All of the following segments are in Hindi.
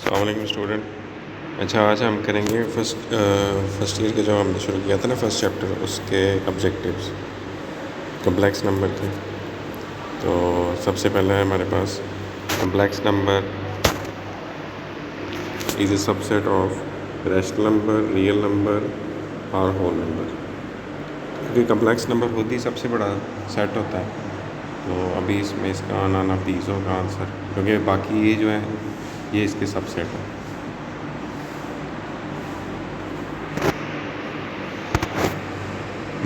अस्सलाम वालेकुम स्टूडेंट। अच्छा, आज हम करेंगे फर्स्ट ईयर के जो हमने शुरू किया था ना, फर्स्ट चैप्टर, उसके ऑब्जेक्टिव्स कम्प्लेक्स नंबर थे। तो सबसे पहले है हमारे पास complex number is a subset of rational number, real number और होल नंबर। क्योंकि कम्प्लेक्स नंबर खुद ही सबसे बड़ा सेट होता है, तो अभी इसमें इसका नन ऑफ दीज होगा आंसर, क्योंकि बाकी ये जो है ये इसके सबसेट है।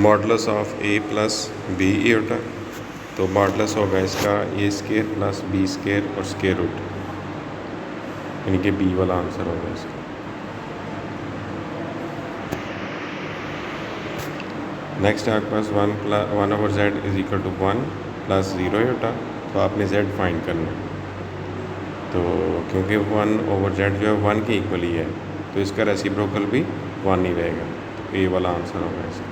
Modulus of a plus b iota, तो मॉडुलस होगा इसका a square plus b square और स्केयर रूट, यानी कि बी वाला आंसर होगा इसका। नेक्स्ट है आपके पास one over z is equal to 1 plus 0 eta, तो आपने जेड फाइंड करना है। तो क्योंकि 1 ओवर जेड जो है 1 के इक्वल ही है, तो इसका रेसिप्रोकल भी 1 ही रहेगा, तो ए वाला आंसर होगा इसका।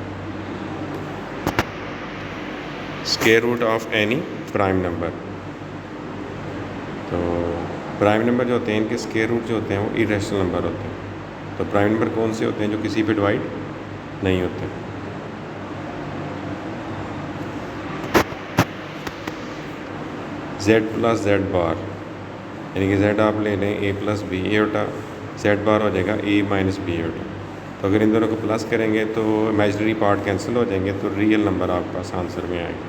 Square root of any prime number, तो प्राइम नंबर जो होते हैं इनके स्क्वायर रूट जो होते हैं वो इरेशनल नंबर होते हैं। तो प्राइम नंबर कौन से होते हैं? जो किसी पे डिवाइड नहीं होते। जेड प्लस जेड बार, यानी कि जेड आप ले लें ए प्लस बी एटा, जेड बार हो जाएगा ए माइनस बी एटा। तो अगर इन दोनों को प्लस करेंगे तो इमेजिनरी पार्ट कैंसिल हो जाएंगे, तो रियल नंबर आपके पास आंसर में आएगा।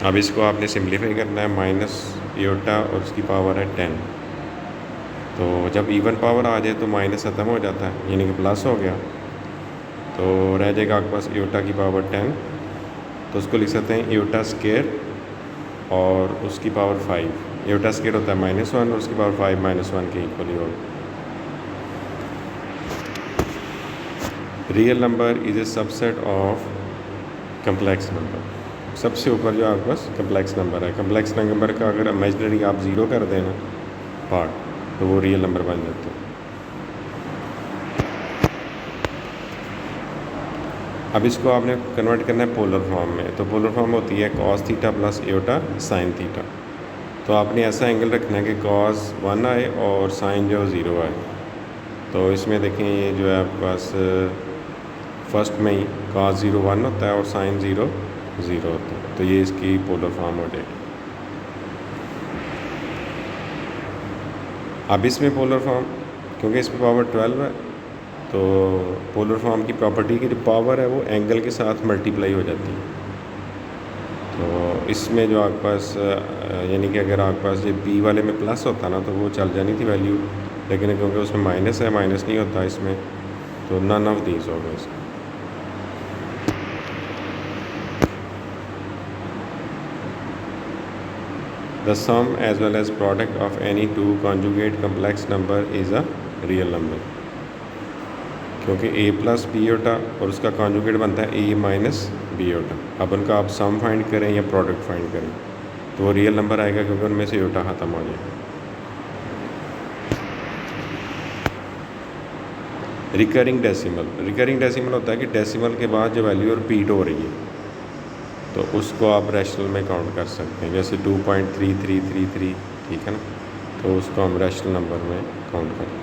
अब इसको आपने सिंप्लीफाई करना है, माइनस एटा और उसकी पावर है 10। तो जब इवन पावर आ जाए तो माइनस ख़त्म हो जाता है, यानी कि प्लस हो गया, तो रह जाएगा आपके पास एटा की पावर 10। तो उसको लिख सकते हैं एटा स्केयर और उसकी पावर 5। एटा स्केयर होता है -1 और उसकी पावर 5 -1 के इक्वल ही होगा। Real number is a subset of complex number, सबसे ऊपर जो आपके पास कम्प्लेक्स नंबर है। कम्प्लेक्स नंबर का अगर इमेजिनरी आप ज़ीरो कर देना पार्ट, तो वो रियल नंबर बन जाते हैं। अब इसको आपने कन्वर्ट करना है पोलर फॉर्म में, तो पोलर फॉर्म होती है cos theta plus iota sine theta. तो आपने ऐसा एंगल रखना है कि cos 1 आए और साइन जो 0 आए। तो इसमें देखें ये जो है आपके पास फर्स्ट में ही cos 0 1 होता है और साइन 0 0 होता है, तो ये इसकी पोलर फॉर्म हो जाएगी। अब इसमें पोलर फॉर्म, क्योंकि इसमें पावर 12 है, तो पोलर फॉर्म की प्रॉपर्टी की जो पावर है वो एंगल के साथ मल्टीप्लाई हो जाती है। तो इसमें जो आपके पास यानी कि अगर आपके पास ये बी वाले में प्लस होता ना तो वो चल जानी थी वैल्यू, लेकिन क्योंकि उसमें माइनस है, माइनस नहीं होता इसमें, तो नन ऑफ दीज होगा इसमें। The sum as well as product of any two conjugate complex number is a real number, क्योंकि ए प्लस बी ओटा और उसका कॉन्जुगेट बनता है ए माइनस बी ओटा। अब उनका आप सम फाइंड करें या प्रोडक्ट फाइंड करें तो वो रियल नंबर आएगा, क्योंकि उनमें से ओटा ख़त्म हो जाएगा। रिकरिंग डेसिमल होता है कि डेसिमल के बाद जो वैल्यू रिपीट हो रही है, तो उसको आप रैशनल में काउंट कर सकते हैं। जैसे 2.3333, ठीक है ना, तो उसको हम रैशनल नंबर में काउंट करते हैं।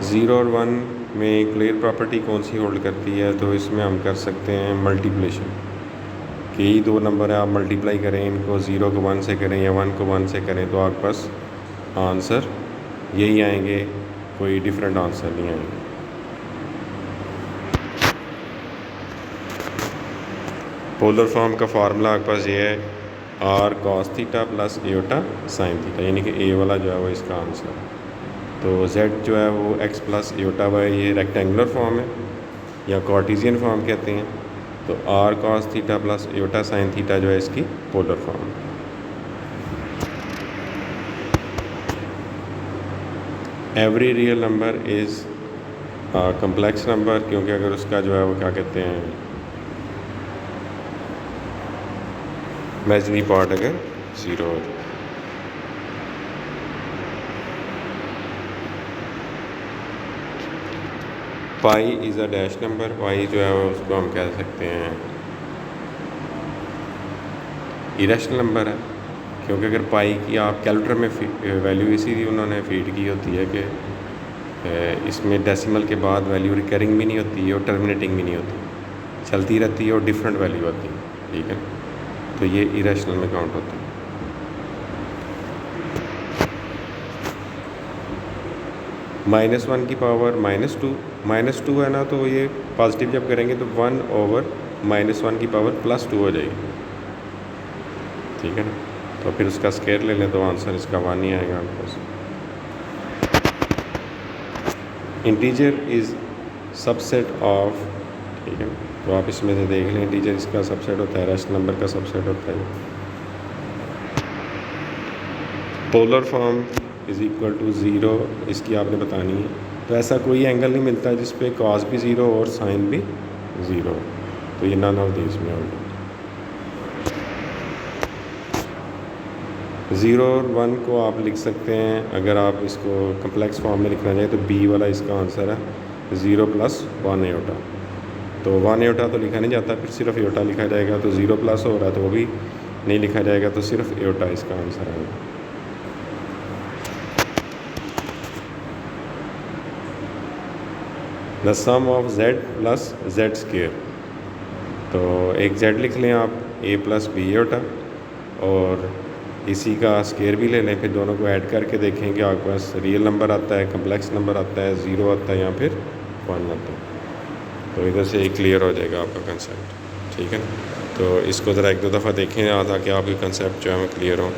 0 और 1 में क्लियर प्रॉपर्टी कौन सी होल्ड करती है? तो इसमें हम कर सकते हैं मल्टीप्लिकेशन, कि यही दो नंबर है, आप मल्टीप्लाई करें इनको, 0 को 1 से करें या 1 को 1 से करें, तो आपके पास आंसर यही आएंगे, कोई डिफरेंट आंसर नहीं आएंगे। पोलर फॉर्म का फार्मूला आपके पास ये है r cos theta plus iota sine theta, यानी कि ए वाला जो है वो इसका आंसर है। तो z जो है वो x प्लस एटा वाई, ये रेक्टेंगुलर फॉर्म है या कार्टेशियन फॉर्म कहते हैं, तो r cos theta plus iota sine theta जो है इसकी पोलर फॉर्म है। Every real number is complex number, क्योंकि अगर उसका जो है वो क्या कहते हैं इमेजिनरी पार्ट अगर 0 हो जाए। पाई इज़ अ डैश नंबर, पाई जो है उसको हम कह सकते हैं इरेशनल नंबर है, क्योंकि अगर पाई की आप कैलकुलेटर में वैल्यू इसीलिए उन्होंने फीड की होती है कि इसमें डेसिमल के बाद वैल्यू रिकरिंग भी नहीं होती है और टर्मिनेटिंग भी नहीं होती, चलती रहती है और डिफरेंट वैल्यू आती है, ठीक है। तो ये इरेशनल में काउंट होता है। -1 की पावर -2 है ना, तो ये पॉजिटिव जब करेंगे तो 1/-1 की पावर +2 हो जाएगी, ठीक है ना। तो फिर उसका स्क्वायर ले लें तो आंसर इसका 1 ही आएगा आपके पास। इंटीजर इज़ सबसेट ऑफ, ठीक है, तो आप इसमें से देख लें, इंटीजर इसका सबसेट होता है, रैशनल नंबर का सबसेट होता है। Polar form is equal to 0, इसकी आपने बतानी है। तो ऐसा कोई एंगल नहीं मिलता जिस पे कॉस भी 0 और साइन भी 0, तो ये नन ऑफ दीज में होगा। 0 और 1 को आप लिख सकते हैं, अगर आप इसको कम्प्लेक्स फॉर्म में लिखना चाहें तो बी वाला इसका आंसर है 0 + 1 एटा। तो 1 एटा तो लिखा नहीं जाता, फिर सिर्फ एटा लिखा जाएगा। तो 0 प्लस हो रहा है तो वो भी नहीं लिखा जाएगा, तो सिर्फ एटा इसका आंसर आएगा। The some of z + z², तो एक z लिख लें आप, a + b एटा, और इसी का स्केयर भी ले लें, फिर दोनों को ऐड करके देखें कि आपके पास रियल नंबर आता है, कम्प्लेक्स नंबर आता है, 0 आता है या फिर 1 आता है। तो इधर से ही क्लियर हो जाएगा आपका कंसेप्ट, ठीक है। तो इसको ज़रा 1-2 दफ़ा देखें ताकि आपके कंसेप्ट जो है क्लियर हो।